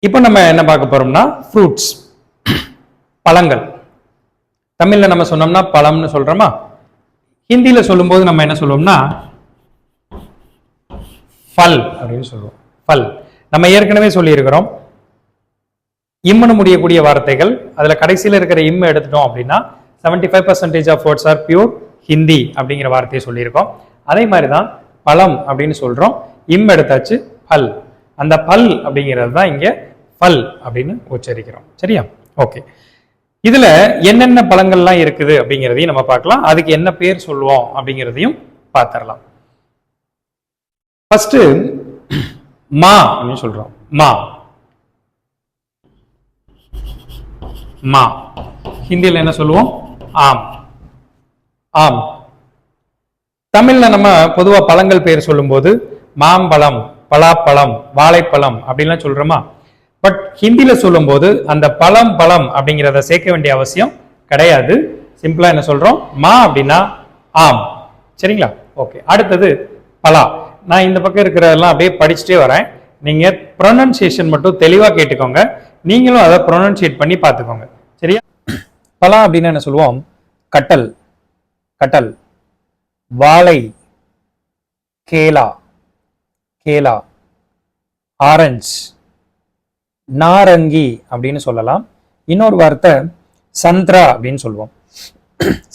இப்போ நம்ம என்ன பார்க்க போறோம்னா ஃப்ரூட்ஸ், பழங்கள். தமிழ்ல நம்ம சொன்னோம்னா பழம்னு சொல்றோமா, ஹிந்தியில சொல்லும்போது நம்ம என்ன சொல்லுவோம்னா ஃபல் அப்படின்னு சொல்லுவோம். ஃபல் நம்ம ஏற்கனவே சொல்லியிருக்கிறோம், இம்முன்னு முடியக்கூடிய வார்த்தைகள் அதுல கடைசியில் இருக்கிற இம் எடுத்துட்டோம் அப்படின்னா 75% of words are pure Hindi அப்படிங்கிற வார்த்தையை சொல்லியிருக்கோம். அதே மாதிரி தான் பழம் அப்படின்னு சொல்றோம், இம் எடுத்தாச்சு பல். அந்த பல் அப்படிங்கிறது தான் இங்க பல் அப்படின்னு உச்சரிக்கிறோம். சரியா? ஓகே. இதுல என்னென்ன பழங்கள்லாம் இருக்குது அப்படிங்கிறதையும் நம்ம பார்க்கலாம், அதுக்கு என்ன பேர் சொல்லுவோம் அப்படிங்கிறதையும் பார்த்துடலாம். ஃபர்ஸ்ட் மா அப்படின்னு சொல்றோம். மா மா ஹிந்தியில் என்ன சொல்லுவோம்? ஆம். ஆம். தமிழ்ல நம்ம பொதுவா பழங்கள் பேர் சொல்லும்போது மாம்பழம், பலாப்பழம், வாழைப்பழம் அப்படின்லாம் சொல்றோமா. பட் ஹிந்தியில சொல்லும்போது அந்த பழம் பழம் அப்படிங்கிறத சேர்க்க வேண்டிய அவசியம் கிடையாது. சிம்பிளா என்ன சொல்றோம்? மா அப்படின்னா ஆம். சரிங்களா? ஓகே. அடுத்தது பலா. நான் இந்த பக்கம் இருக்கிறதெல்லாம் அப்படியே படிச்சுட்டே வரேன், நீங்க ப்ரொனன்சியேஷன் மட்டும் தெளிவா கேட்டுக்கோங்க, நீங்களும் அதை ப்ரொனன்சியேட் பண்ணி பார்த்துக்கோங்க. சரியா? பலா அப்படின்னு என்ன சொல்லுவோம்? கட்டல், கட்டல். வாழை, கேலா, கேலா. ஆரஞ்சு, நாரங்கி அப்படின்னு சொல்லலாம். இன்னொரு வார்த்தை சந்திரா அப்படின்னு சொல்லுவோம்.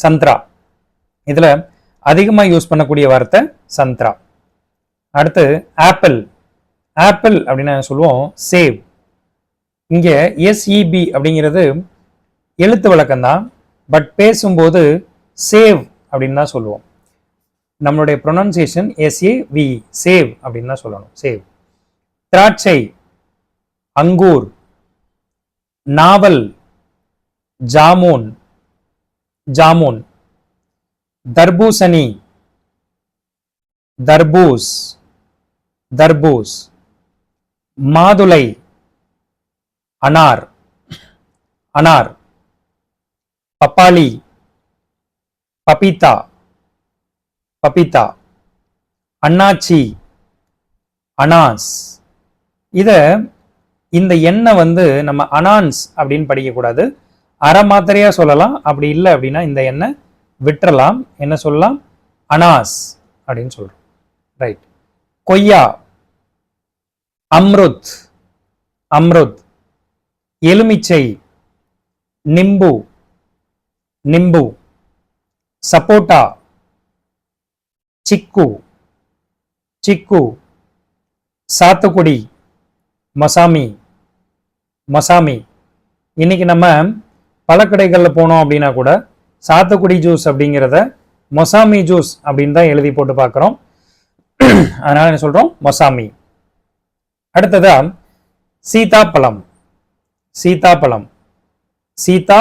சந்திரா, இதுல அதிகமா யூஸ் பண்ணக்கூடிய வார்த்தை சந்திரா. அடுத்து ஆப்பிள். ஆப்பிள் அப்படின்னு சொல்லுவோம் சேவ். இங்க எஸ்இபி அப்படிங்கிறது எழுத்து வழக்கம் தான், பட் பேசும்போது சேவ் அப்படின்னு தான் சொல்லுவோம். நம்மளுடைய ப்ரொனன்சியேஷன் எஸ்ஏவி, சேவ் அப்படின்னு தான் சொல்லணும், சேவ். திராட்சை, அங்கூர். நாவல், ஜாமூன், ஜாமூன். தர்பூசணி, தர்பூஸ், தர்பூஸ். மாதுளை, அனார், அனார். பப்பாளி, பபிதா, பபிதா. அண்ணாச்சி, அனாஸ். இந்த எண்ணெய் நம்ம அனான்ஸ் அப்படின்னு படிக்கக்கூடாது, அரை மாத்திரையா சொல்லலாம். அப்படி இல்லை அப்படின்னா இந்த எண்ணெய் விட்டுறலாம். என்ன சொல்லலாம்? அனாஸ் அப்படின்னு சொல்றோம். ரைட். கொய்யா, அம்ருத், அம்ருத். எலுமிச்சை, நிம்பு, நிம்பு. சப்போட்டா, சிக்கு, சிக்கு. சாத்துக்குடி, மசாமி, மசாமி. இன்னைக்கு நம்ம பழக்கடைகளில் போனோம் அப்படின்னா கூட சாத்துக்குடி ஜூஸ் அப்படிங்கிறத மொசாமி ஜூஸ் அப்படின்னு தான் எழுதி போட்டு பார்க்குறோம். அதனால என்ன சொல்றோம்? மொசாமி. அடுத்ததா சீதாப்பழம், சீதாப்பழம். சீதா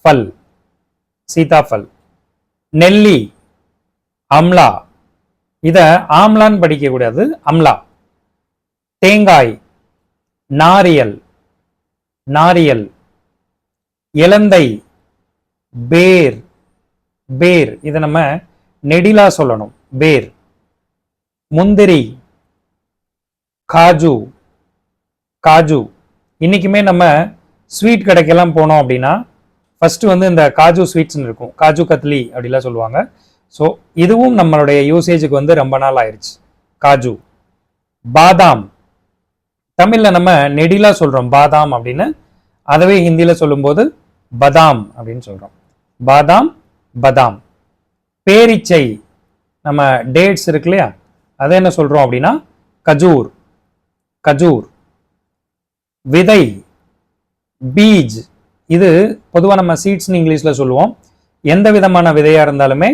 பல், சீதாபல். நெல்லி, அம்லா. இத ஆம்லான்னு படிக்க கூடாது, அம்லா. தேங்காய், நாரியல், நாரியல். இலந்தை, பேர், பேர். இதை நம்ம நெடிலா சொல்லணும், பேர். முந்திரி, காஜு, காஜு. இன்னைக்குமே நம்ம ஸ்வீட் கடைக்கெல்லாம் போனோம் அப்படின்னா ஃபர்ஸ்ட் இந்த காஜு ஸ்வீட்ஸ்னு இருக்கும், காஜு கத்லி அப்படிலாம் சொல்லுவாங்க. ஸோ இதுவும் நம்மளுடைய யூசேஜுக்கு ரொம்ப நாள் ஆயிடுச்சு, காஜு. பாதாம், தமிழ்ல நம்ம நெடிலா சொல்றோம் பாதாம் அப்படின்னு, அதவே ஹிந்தியில சொல்லும்போது பதாம் அப்படின்னு சொல்றோம். பாதாம், பதாம். பேரிச்சை, நம்ம டேட்ஸ் இருக்கு இல்லையா, அதை என்ன சொல்றோம் அப்படின்னா கஜூர், கஜூர். விதை, பீஜ். இது பொதுவாக நம்ம சீட்ஸ்னு இங்கிலீஷ்ல சொல்லுவோம், எந்த விதமான விதையா இருந்தாலுமே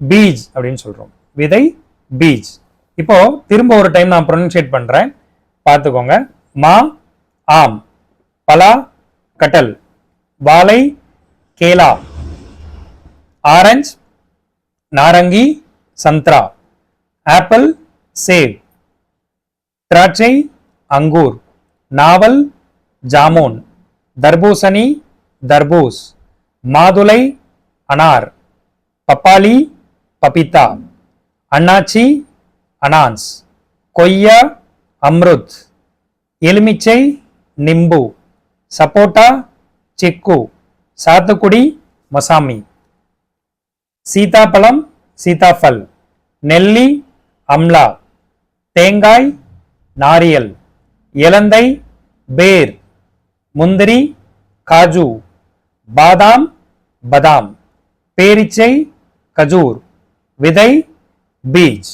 பீஜ் அப்படின்னு சொல்றோம். விதை, பீஜ். இப்போ திரும்ப ஒரு டைம் நான் ப்ரொனன்சியேட் பண்றேன், பார்த்துக்கோங்க. மா, ஆம். பலா, கட்டல். வாழை, கேலா. ஆரஞ்சு, நாரங்கி, சந்திரா. ஆப்பிள், சேவ். திராட்சை, அங்கூர். நாவல், ஜாமூன். தர்பூசணி, தர்பூஸ். மாதுளை, அனார். பப்பாளி, பபிதா. அண்ணாச்சி, அனான்ஸ். கொய்யா, அம்ருத். எலுமிச்சை, நிம்பு, சப்போட்டா சிக்கு, சாத்துக்குடி மசாமி, சீதாப்பழம் சீதாஃபல், நெல்லி அம்லா, தேங்காய் நாரியல், இலந்தை பேர், முந்திரி காஜு, பாதாம் பதாம், பேரிச்சை கஜூர், விதை பீஜ்.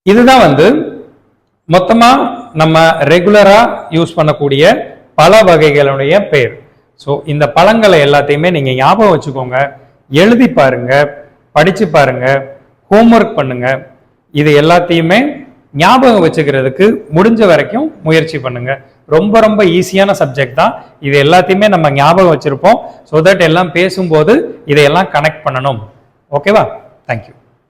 இதுதான் மொத்தமா நம்ம ரெகுலரா யூஸ் பண்ணக்கூடிய பல வகைகளுடைய பேர். ஸோ இந்த பழங்களை எல்லாத்தையுமே நீங்க ஞாபகம் வச்சுக்கோங்க, எழுதி பாருங்க, படிச்சு பாருங்க, ஹோம்ஒர்க் பண்ணுங்க. இது எல்லாத்தையுமே ஞாபகம் வச்சுக்கிறதுக்கு முடிஞ்ச வரைக்கும் முயற்சி பண்ணுங்க. ரொம்ப ரொம்ப ஈஸியான சப்ஜெக்ட் தான். இது எல்லாத்தையுமே நம்ம ஞாபகம் வச்சிருப்போம். ஸோ தட் எல்லாம் பேசும்போது இதையெல்லாம் கனெக்ட் பண்ணணும். ஓகேவா? தேங்க்யூ.